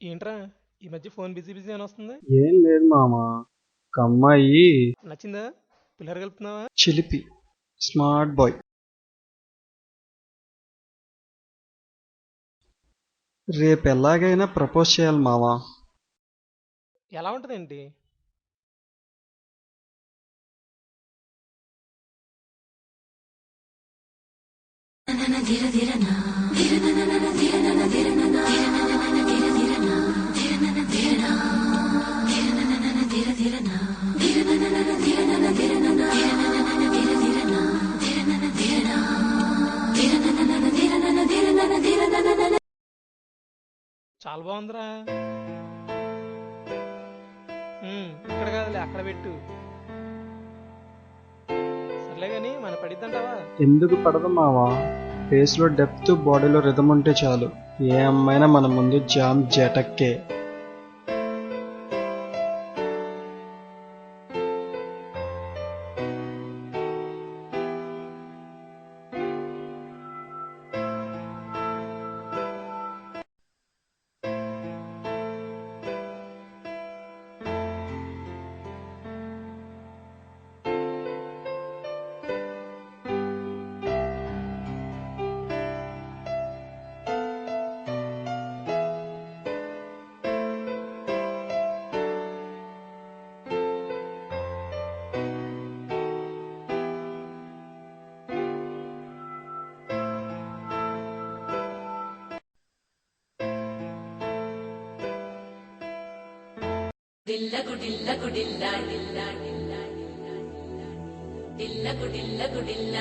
ఏంట్రా ఈ మధ్య ఫోన్ బిజీ బిజీ అని వస్తుంది? ఏం లేదు మామ. ఒక అమ్మాయి నచ్చిందా? పులిహోర కలుపుతున్నావా? చిలిపి స్మార్ట్ బాయ్. రేపు ఎలాగైనా ప్రపోజ్ చేయాలి మామ. ఎలా ఉంటుందేంటి? చాలా బాగుందిరా. ఇక్కడ కాదులే, అక్కడ పెట్టు. సర్లే గాని మన పడిద్దంటావా? ఎందుకు పడదు మామ? ఫేస్ లో డెప్త్, బాడీలో రిథం ఉంటే చాలు. ఏ అమ్మాయినా మన ముందు జామ్ జటక్కే. డిల్ల గుడిల్ల గుడిల్ల డిల్ల డిల్ల డిల్ల గుడిల్ల గుడిల్ల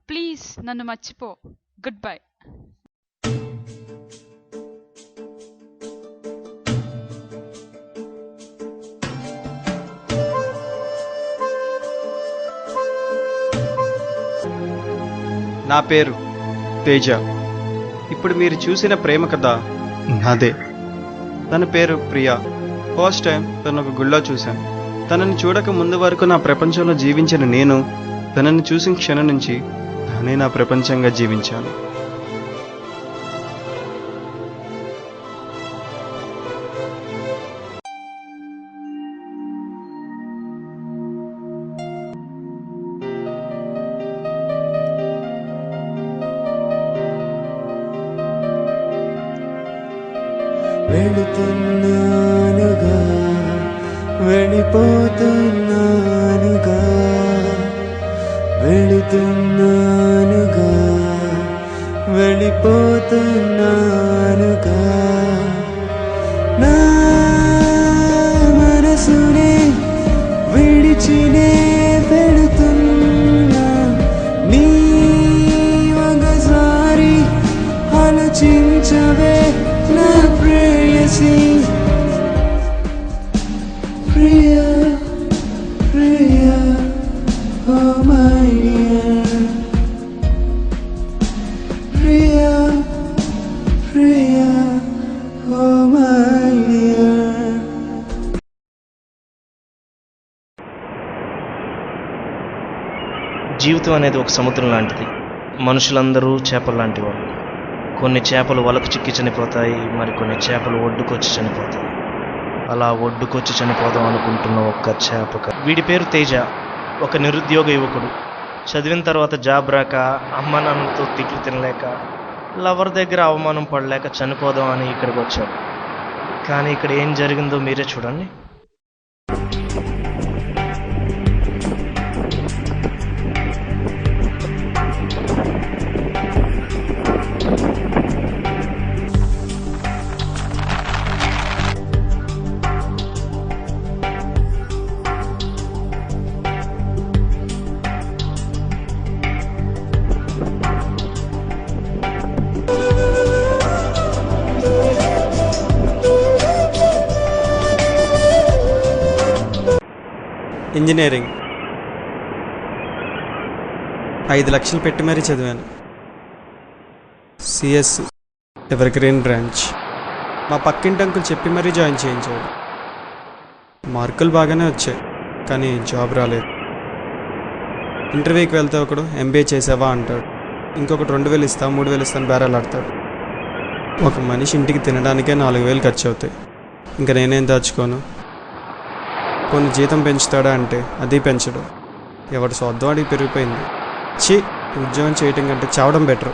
ప్లీజ్ నన్ను మర్చిపో. Good bye. నా పేరు తేజ. ఇప్పుడు మీరు చూసిన ప్రేమ కథ నాదే. తన పేరు ప్రియా. ఫస్ట్ టైం తను ఒక గుళ్ళో చూశాను. తనని చూడక ముందు వరకు నా ప్రపంచంలో జీవించిన నేను తనని చూసిన క్షణం నుంచి తానే నా ప్రపంచంగా జీవించాను. వెళుతున్నానుగా, వెళ్ళిపోతున్నానుగా, వెళుతున్నానుగా, వెళ్ళిపోతున్నానుగా. నా మనసునే విడిచినే వెళుతున్నా. 心着呗，那 prayer జీవితం అనేది ఒక సముద్రం లాంటిది. మనుషులందరూ చేపలు లాంటి వాళ్ళు. కొన్ని చేపలు వలకు చిక్కి చనిపోతాయి, మరికొన్ని చేపలు ఒడ్డుకొచ్చి చనిపోతాయి. అలా ఒడ్డుకొచ్చి చనిపోదాం అనుకుంటున్న ఒక్క చేపక వీడి పేరు తేజ. ఒక నిరుద్యోగ యువకుడు. చదివిన తర్వాత జాబ్ రాక, అమ్మ నాన్నతో తిట్లు తినలేక, లవర్ దగ్గర అవమానం పడలేక చనిపోదాం అని ఇక్కడికి వచ్చాడు. కానీ ఇక్కడ ఏం జరిగిందో మీరే చూడండి. ఇంజనీరింగ్ 5 లక్షలు పెట్టి మరీ చదివాను. CS ever green branch. మా పక్కింటి అంకుల్ చెప్పి మరీ జాయిన్ చేయించాడు. మార్కులు బాగానే వచ్చాయి, కానీ జాబ్ రాలేదు. ఇంటర్వ్యూకి వెళ్తే ఒకడు ఎంబీఏ చేసావా అంటాడు, ఇంకొకటి 2,000 ఇస్తా 3,000 ఇస్తాను బేరాలాడతాడు. ఒక మనిషి ఇంటికి తినడానికే 4,000 ఖర్చు అవుతాయి. ఇంకా నేనేం దాచుకోను. కొన్ని జీతం పెంచుతాడా అంటే అది పెంచడు. ఎవడు స్వార్థం అడిగి పెరిగిపోయింది. ఉద్యోగం చేయటం కంటే చావడం బెటర్.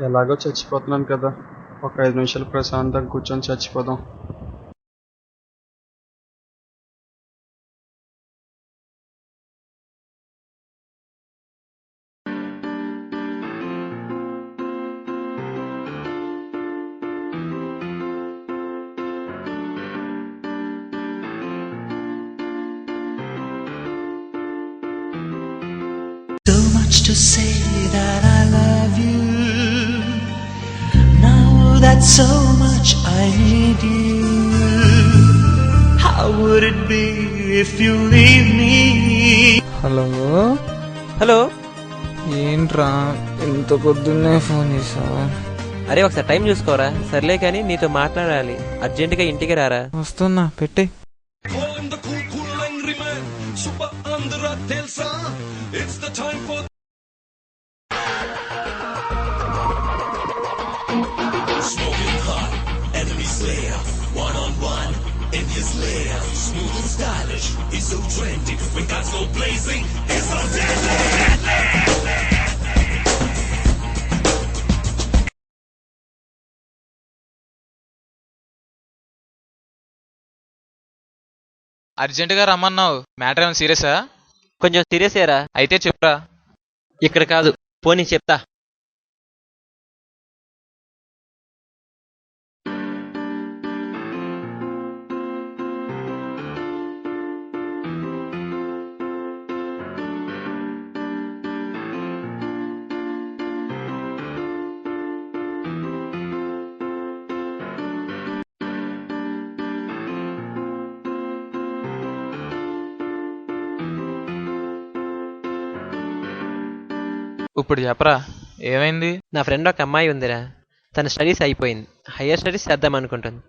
ఎలాగో చచ్చిపోతున్నాను కదా, ఒక 5 నిమిషాలు ప్రశాంతంగా కూర్చొని చచ్చిపోదాం. So much to say that I love you. Now that so much I need you. How would it be if you leave me? Hello, ఏంట్రా ఇంత పొద్దున్నే ఫోన్ చేసావా? అరే ఒకసారి టైం చూసుకోరా. సర్లే కానీ నీతో మాట్లాడాలి, అర్జెంటుగా ఇంటికి రారా. వస్తున్నా, పెట్టే. అర్జెంటుగా రమ్మన్నావు. మ్యాటర్ ఏమైనా సీరియసా? కొంచెం సీరియస్ ఏరా. అయితే చెప్పురా. ఇక్కడ కాదు, పోనీ చెప్తా. ఇప్పుడు చెప్పరా, ఏమైంది? నా ఫ్రెండ్ ఒక అమ్మాయి ఉందిరా. తన స్టడీస్ అయిపోయింది, హయ్యర్ స్టడీస్ చేద్దాం అనుకుంటుంది.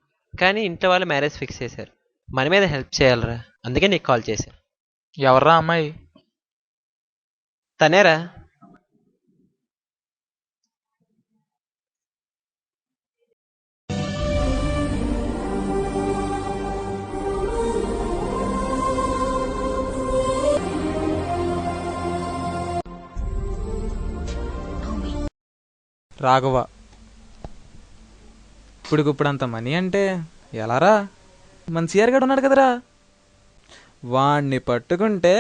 కానీ ఇంట్లో వాళ్ళు మ్యారేజ్ ఫిక్స్ చేశారు. మన మీద హెల్ప్ చేయాలరా, అందుకే నీకు కాల్ చేశాను. ఎవర్రా అమ్మాయి? తనేరా. రాఘవ. ఇప్పుడు అంత మనీ అంటే ఎలారా? మన సిఆర్ గడు ఉన్నాడు కదరా, వాణ్ణి పట్టుకుంటే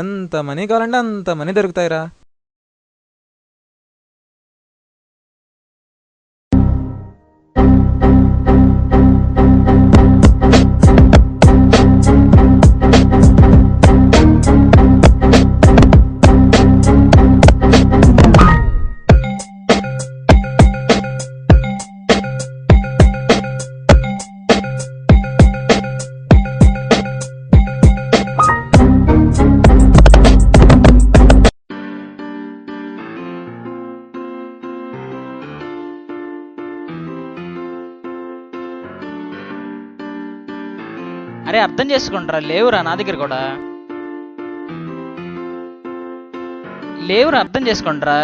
ఎంత మనీ కావాలంటే అంత మనీ దొరుకుతాయిరా. అరే అర్థం చేసుకుంటారా, లేవురా నా దగ్గర కూడా. లేవురా, అర్థం చేసుకుంటారా.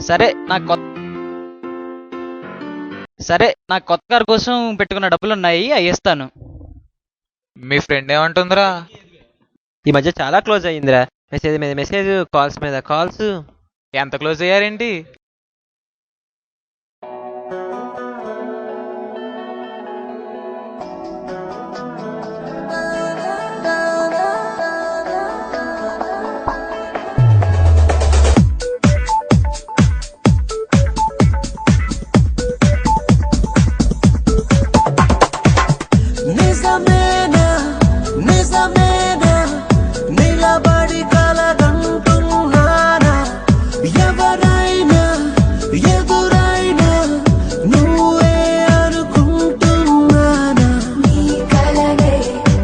సరే నాకు కొత్త కార్ కోసం పెట్టుకున్న డబ్బులు ఉన్నాయి, అవి ఇస్తాను. మీ ఫ్రెండ్ ఏమంటుందిరా? ఈ మధ్య చాలా క్లోజ్ అయ్యిందిరా. మెసేజ్ మీద మెసేజ్, కాల్స్ మీద కాల్స్. ఎంత క్లోజ్ అయ్యారేంటి? నిజమేనా నిజమేనా నిలబడి కలగంటున్నానా, ఎవరైనా ఎదురైనా నువ్వే అనుకుంటున్నానా. నీ కలనే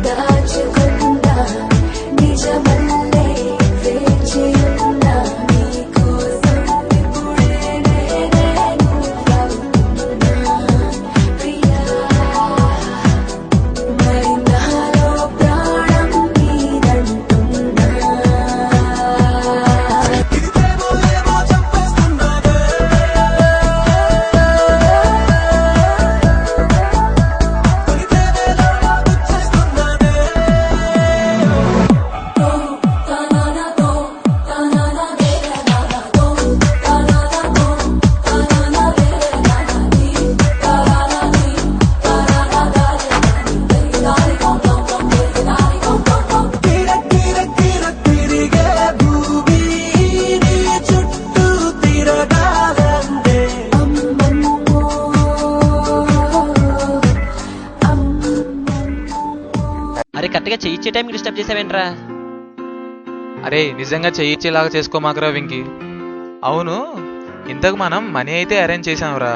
దాచుకున్నా, నిజమల్లే వేచి ఉన్నా, నీకోసం ఇప్పుడే నేను అవుతున్నా ప్రియా. మరి నాలో ప్రాణం నీదంటున్నా. ఇదేమో ఏమో చెప్పేస్తున్నదే, కొనితేనేలా గుచ్చేస్తున్నదే. తననతో తనన వేరనతో తననతో తనన వేరనని తననని తననగాని దారి కొంకొం దారి కొంకొం. తిరిగే భూమి నీ చుట్టూ తిరగాలంటే అమ్మమ్మో అరే కరెక్ట్గా చేయించే టైంకి డిస్టర్బ్ చేసావేంట్రా? అరే నిజంగా చేయించేలాగా చేసుకోమాకరా వెంకీ. అవును, ఇంతకు మనం మనీ అయితే అరేంజ్ చేసాంరా,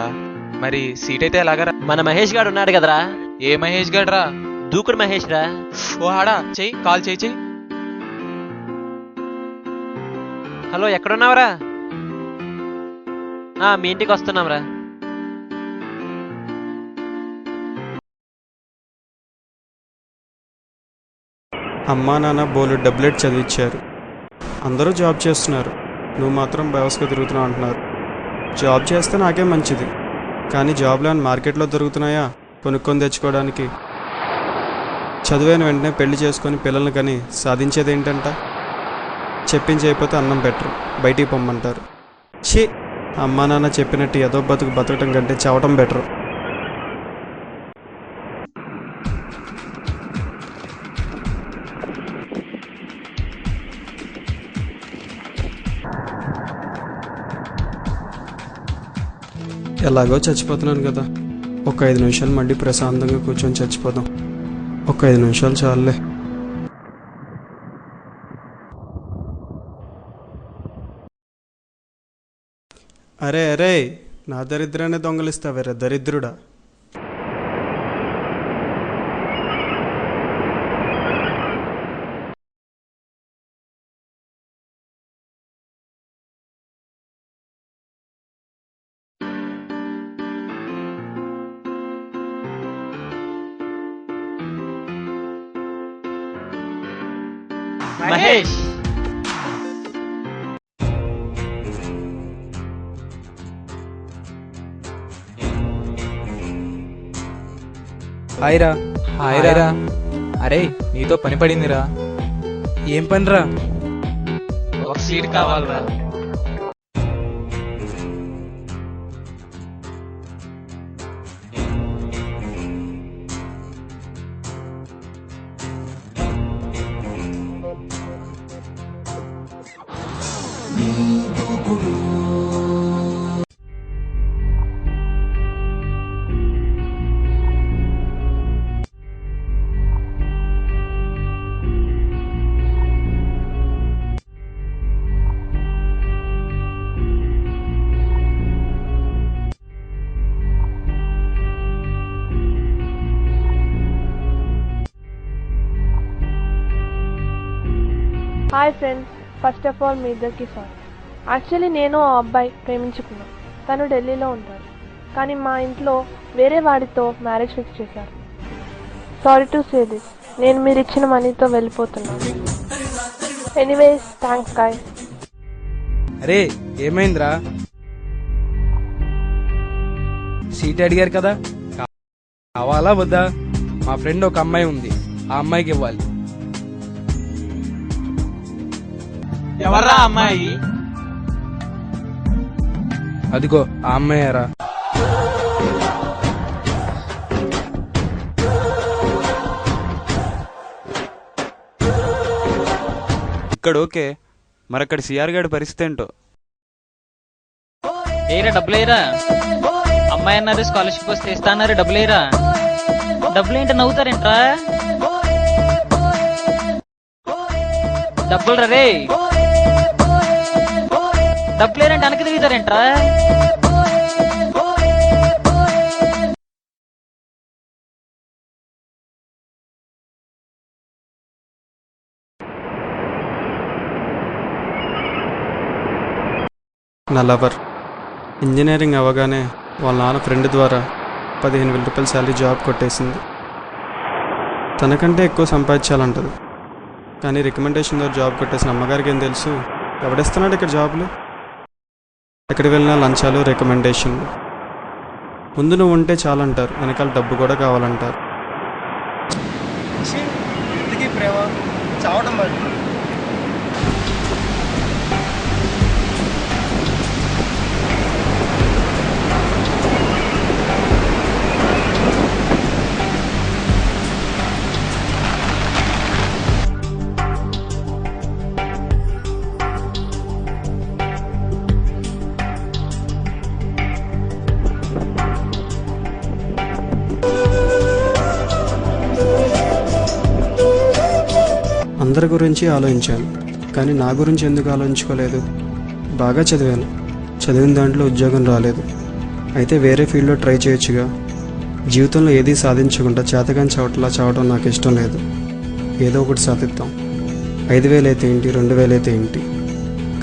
మరి సీట్ అయితే ఎలాగరా? మన మహేష్ గాడు ఉన్నాడు కదరా, ఏ మహేష్ గడ్రా? దూకుడు మహేష్ రా. ఓ ఆడా, చెయ్యి, కాల్ చెయ్యి. హలో ఎక్కడున్నావురా? మీ ఇంటికి వస్తున్నాంరా. అమ్మా నాన్న బోలు డబ్బులెట్ చదివించారు. అందరూ జాబ్ చేస్తున్నారు, నువ్వు మాత్రం బయస్గా తిరుగుతున్నావు అంటున్నారు. జాబ్ చేస్తే నాకే మంచిది, కానీ జాబ్లు అని మార్కెట్లో దొరుకుతున్నాయా కొనుక్కొని తెచ్చుకోవడానికి? చదివైన వెంటనే పెళ్లి చేసుకొని పిల్లల్ని కానీ సాధించేది ఏంటంట? చెప్పించైపోతే అన్నం పెట్టరు, బయటికి పొమ్మంటారు. ఛీ, అమ్మా నాన్న చెప్పినట్టు ఏదో బతుకు బతకటం కంటే చావటం బెటరు. ఎలాగో చచ్చిపోతున్నాను కదా, ఒక 5 నిమిషాలు మళ్ళీ ప్రశాంతంగా కూర్చొని చచ్చిపోదాం. ఒక 5 నిమిషాలు చాలులే. అరే అరే, నా దరిద్రాన్ని దొంగలిస్తావేరా దరిద్రుడా. మహేష్ హాయ్రా. హాయ్రా. అరే నీతో పని పడిందిరా. ఏం పనిరా? ఒక సీట్ కావాలరా. Hi friends, first of all మీ ఇద్దరికి సారీ. యాక్చువల్లీ నేను ఆ అబ్బాయి ప్రేమించుకున్నాను. తను ఢిల్లీలో ఉంటాడు, కానీ మా ఇంట్లో వేరే వాడితో మ్యారేజ్ ఫిక్స్ చేశారు. Sorry to say this. నేను మీరు ఇచ్చిన మనీతో వెళ్ళిపోతున్నాను. Anyways thanks guys. అరే ఏమైందిరా? సీట్ అడిగారు కదా, కావాలా వద్దా? మా ఫ్రెండ్ ఒక అమ్మాయి ఉంది, ఆ అమ్మాయికి ఇవ్వాలి. ఎవర్రా అమ్మాయి? అదిగో ఆ అమ్మాయారా. ఇక్కడ ఓకే, మరక్కడ సిఆర్ గారి పరిస్థితి ఏంటో. ఏరా డబ్బులు ఏరా, అమ్మాయి అన్నారు స్కాలర్షిప్ వస్తే ఇస్తా అన్నారు, డబ్బులు ఏరా. డబ్బులు ఏంటో నవ్వుతారేంట్రా? డబ్బులు రే, డబ్బులు ఏరంటే వెనక్కి తిరుగుతారేంట్రా? నా లవర్ ఇంజనీరింగ్ అవ్వగానే వాళ్ళ నాన్న ఫ్రెండ్ ద్వారా 15,000 రూపాయల శాలరీ జాబ్ కొట్టేసింది. తనకంటే ఎక్కువ సంపాదించాలంటది, కానీ రికమెండేషన్ ద్వారా జాబ్ కొట్టేసిన అమ్మగారికి ఏం తెలుసు ఎవడేస్తున్నాడు ఇక్కడ జాబ్లు. ఎక్కడికి వెళ్ళినా లంచాలు, రికమెండేషన్లు. ముందు నువ్వు ఉంటే చాలంటారు, వెనకాల డబ్బు కూడా కావాలంటారు. ప్రేమ చావడం అందరి గురించి ఆలోచించాను, కానీ నా గురించి ఎందుకు ఆలోచించుకోలేదు? బాగా చదివాను, చదివిన దాంట్లో ఉద్యోగం రాలేదు. అయితే వేరే ఫీల్డ్లో ట్రై చేయొచ్చుగా. జీవితంలో ఏదీ సాధించకుండా చేతగాని చవట్లా చావడం నాకు ఇష్టం లేదు. ఏదో ఒకటి సాధిద్దాం. 5,000 అయితే ఏంటి, 2,000 అయితే ఏంటి,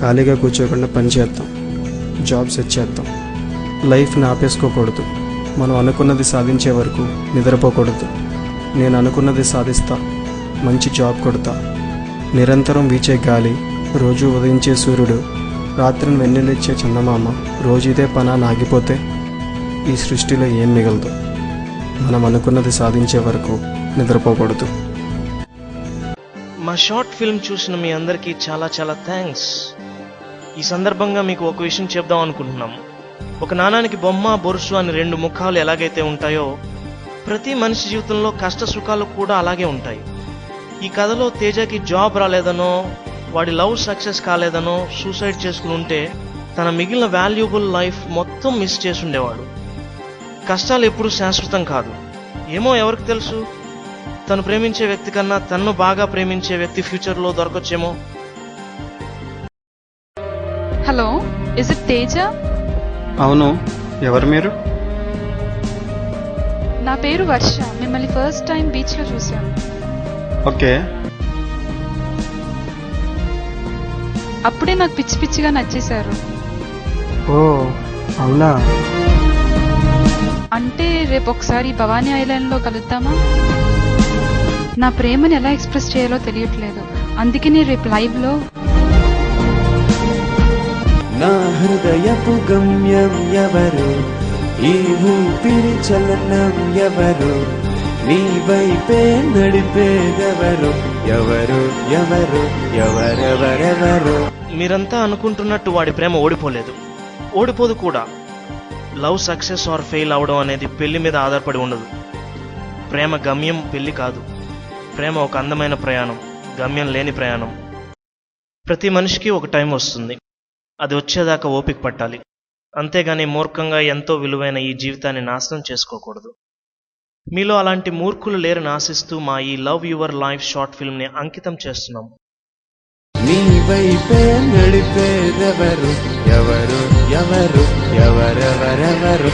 ఖాళీగా కూర్చోకుండా పని చేద్దాం, జాబ్ సెట్ చేద్దాం. లైఫ్ని ఆపేసుకోకూడదు. మనం అనుకున్నది సాధించే వరకు నిద్రపోకూడదు. నేను అనుకున్నది సాధిస్తా, మంచి జాబ్ కొడతా. నిరంతరం వీచే గాలి, రోజు ఉదయించే సూర్యుడు, రాత్రిని వెన్నెలిచ్చే చందమామ, రోజు ఇదే పనా ఆగిపోతే ఈ సృష్టిలో ఏం మిగలదు. మనం అనుకున్నది సాధించే వరకు నిద్రపోకూడదు. మా షార్ట్ ఫిల్మ్ చూసిన మీ అందరికీ చాలా చాలా థ్యాంక్స్. ఈ సందర్భంగా మీకు ఒక విషయం చెప్దాం అనుకుంటున్నాం. ఒక నాణానికి బొమ్మ, బొరుసు అని 2 ముఖాలు ఎలాగైతే ఉంటాయో, ప్రతి మనిషి జీవితంలో కష్ట సుఖాలు కూడా అలాగే ఉంటాయి. ఈ కథలో తేజకి జాబ్ రాలేదనో, వాడి లవ్ సక్సెస్ కాలేదనో సూసైడ్ చేసుకుని ఉంటే తన మిగిలిన వాల్యుబుల్ లైఫ్ మొత్తం మిస్ చేసి ఉండేవాడు. కష్టాలు ఎప్పుడూ శాశ్వతం కాదు. ఏమో ఎవరికి తెలుసు, తను ప్రేమించే వ్యక్తి కన్నా తన్ను బాగా ప్రేమించే వ్యక్తి ఫ్యూచర్లో దొరకొచ్చేమో. Hello, is it Teja? అవును, ఎవరు మీరు? నా పేరు వర్ష. మిమ్మల్ని ఫస్ట్ టైం బీచ్లో చూశాను. ఓకే, అప్పుడే నాకు పిచ్చి పిచ్చిగా నచ్చేశారు. ఓ అవునా? అంటే రేపు ఒకసారి భవానీ ఐలాండ్లో కలుద్దామా? నా ప్రేమని ఎలా ఎక్స్ప్రెస్ చేయాలో తెలియట్లేదు, అందుకని రేపు లైవ్లో. నా హృదయపు గమ్యం ఎవరు, ఈ ఊపిరి చలనం ఎవరు, నీ వైపే నడిపేదెవరు, ఎవరు ఎవరు ఎవరెవరెవరు. మీరంతా అనుకుంటున్నట్టు వాడి ప్రేమ ఓడిపోలేదు, ఓడిపోదు కూడా. లవ్ సక్సెస్ ఆర్ ఫెయిల్ అవడం అనేది పెళ్లి మీద ఆధారపడి ఉండదు. ప్రేమ గమ్యం, పెళ్లి కాదు. ప్రేమ ఒక అందమైన ప్రయాణం, గమ్యం లేని ప్రయాణం. ప్రతి మనిషికి ఒక టైం వస్తుంది, అది వచ్చేదాకా ఓపిక పట్టాలి. అంతేగాని మూర్ఖంగా ఎంతో విలువైన ఈ జీవితాన్ని నాశనం చేసుకోకూడదు. మీలో అలాంటి మూర్ఖులు లేరని ఆశిస్తూ మా ఈ లవ్ యువర్ లైఫ్ షార్ట్ ఫిల్మ్ని అంకితం చేస్తున్నాం. నీ వైపే నడిపేదెవరు, ఎవరు ఎవరు ఎవరెవరెవరు.